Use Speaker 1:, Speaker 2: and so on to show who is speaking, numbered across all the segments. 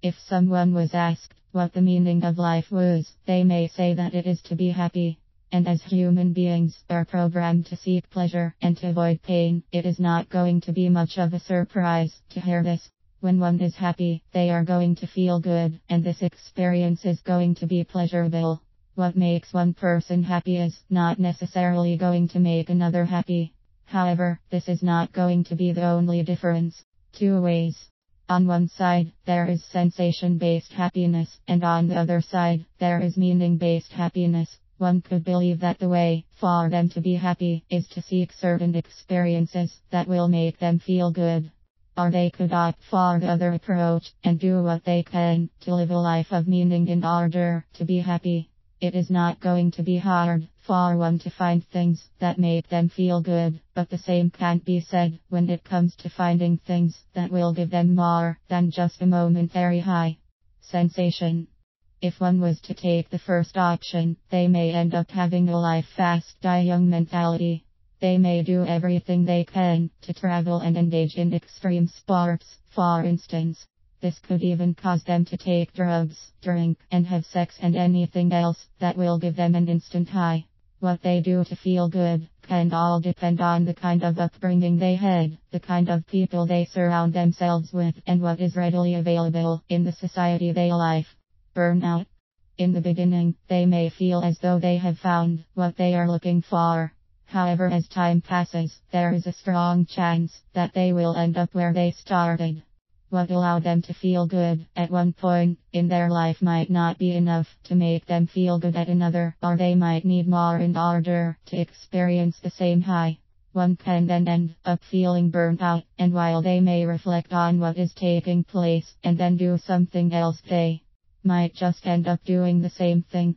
Speaker 1: If someone was asked what the meaning of life was, they may say that it is to be happy. And as human beings are programmed to seek pleasure and to avoid pain, it is not going to be much of a surprise to hear this. When one is happy, they are going to feel good, and this experience is going to be pleasurable. What makes one person happy is not necessarily going to make another happy. However, this is not going to be the only difference. Two ways. On one side, there is sensation-based happiness, and on the other side, there is meaning-based happiness. One could believe that the way for them to be happy is to seek certain experiences that will make them feel good. Or they could opt for the other approach and do what they can to live a life of meaning in order to be happy. It is not going to be hard for one to find things that make them feel good, but the same can't be said when it comes to finding things that will give them more than just a momentary high sensation. If one was to take the first option, they may end up having a life fast, die young mentality. They may do everything they can to travel and engage in extreme sports, for instance. This could even cause them to take drugs, drink, and have sex and anything else that will give them an instant high. What they do to feel good can all depend on the kind of upbringing they had, the kind of people they surround themselves with, and what is readily available in the society they live. Burnout. In the beginning, they may feel as though they have found what they are looking for. However, as time passes, there is a strong chance that they will end up where they started. What allowed them to feel good at one point in their life might not be enough to make them feel good at another, or they might need more in order to experience the same high. One can then end up feeling burnt out, and while they may reflect on what is taking place and then do something else, they might just end up doing the same thing.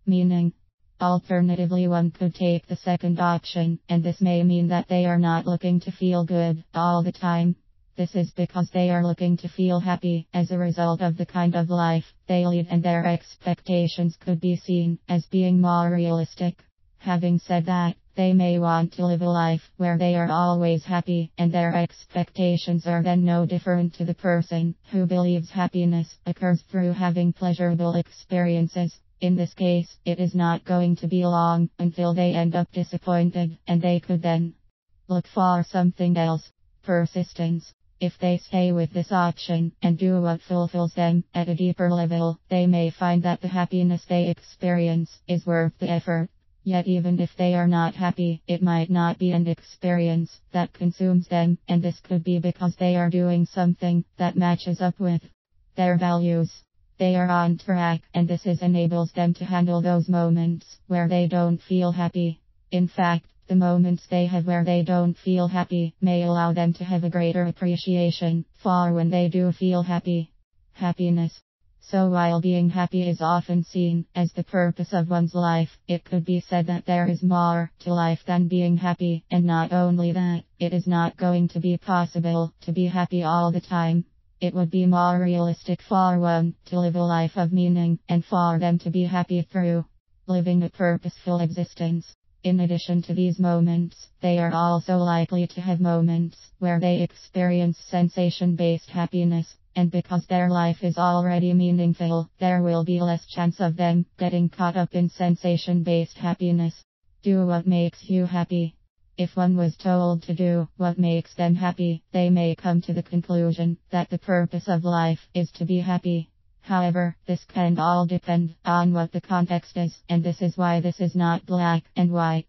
Speaker 1: Meaning. Alternatively, one could take the second option, and this may mean that they are not looking to feel good all the time. This is because they are looking to feel happy as a result of the kind of life they lead, and their expectations could be seen as being more realistic. Having said that, they may want to live a life where they are always happy, and their expectations are then no different to the person who believes happiness occurs through having pleasurable experiences. In this case, it is not going to be long until they end up disappointed, and they could then look for something else. Persistence. If they stay with this option and do what fulfills them at a deeper level, they may find that the happiness they experience is worth the effort. Yet even if they are not happy, it might not be an experience that consumes them, and this could be because they are doing something that matches up with their values. They are on track, and this enables them to handle those moments where they don't feel happy. In fact, the moments they have where they don't feel happy may allow them to have a greater appreciation for when they do feel happy. Happiness. So while being happy is often seen as the purpose of one's life, it could be said that there is more to life than being happy, and not only that, it is not going to be possible to be happy all the time. It would be more realistic for one to live a life of meaning, and for them to be happy through living a purposeful existence. In addition to these moments, they are also likely to have moments where they experience sensation-based happiness, and because their life is already meaningful, there will be less chance of them getting caught up in sensation-based happiness. Do what makes you happy. If one was told to do what makes them happy, they may come to the conclusion that the purpose of life is to be happy. However, this can all depend on what the context is, and this is why this is not black and white.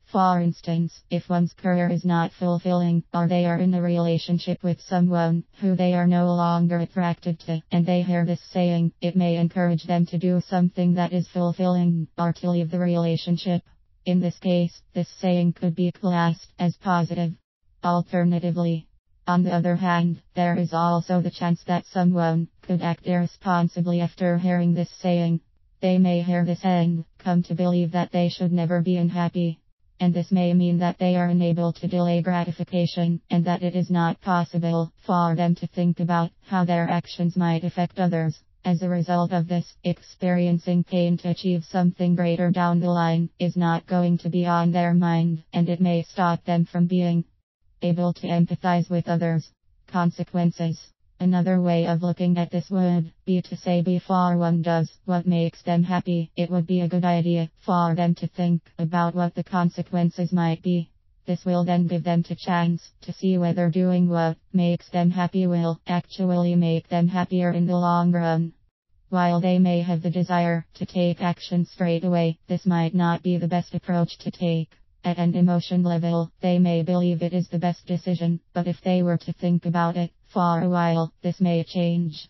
Speaker 1: For instance, if one's career is not fulfilling, or they are in a relationship with someone who they are no longer attracted to, and they hear this saying, it may encourage them to do something that is fulfilling, or to leave the relationship. In this case, this saying could be classed as positive. Alternatively, on the other hand, there is also the chance that someone could act irresponsibly after hearing this saying. They may hear this and come to believe that they should never be unhappy. And this may mean that they are unable to delay gratification, and that it is not possible for them to think about how their actions might affect others. As a result of this, experiencing pain to achieve something greater down the line is not going to be on their mind, and it may stop them from being able to empathize with others. Consequences. Another way of looking at this would be to say before one does what makes them happy, it would be a good idea for them to think about what the consequences might be. This will then give them the chance to see whether doing what makes them happy will actually make them happier in the long run. While they may have the desire to take action straight away, this might not be the best approach to take. At an emotion level, they may believe it is the best decision, but if they were to think about it for a while, this may change.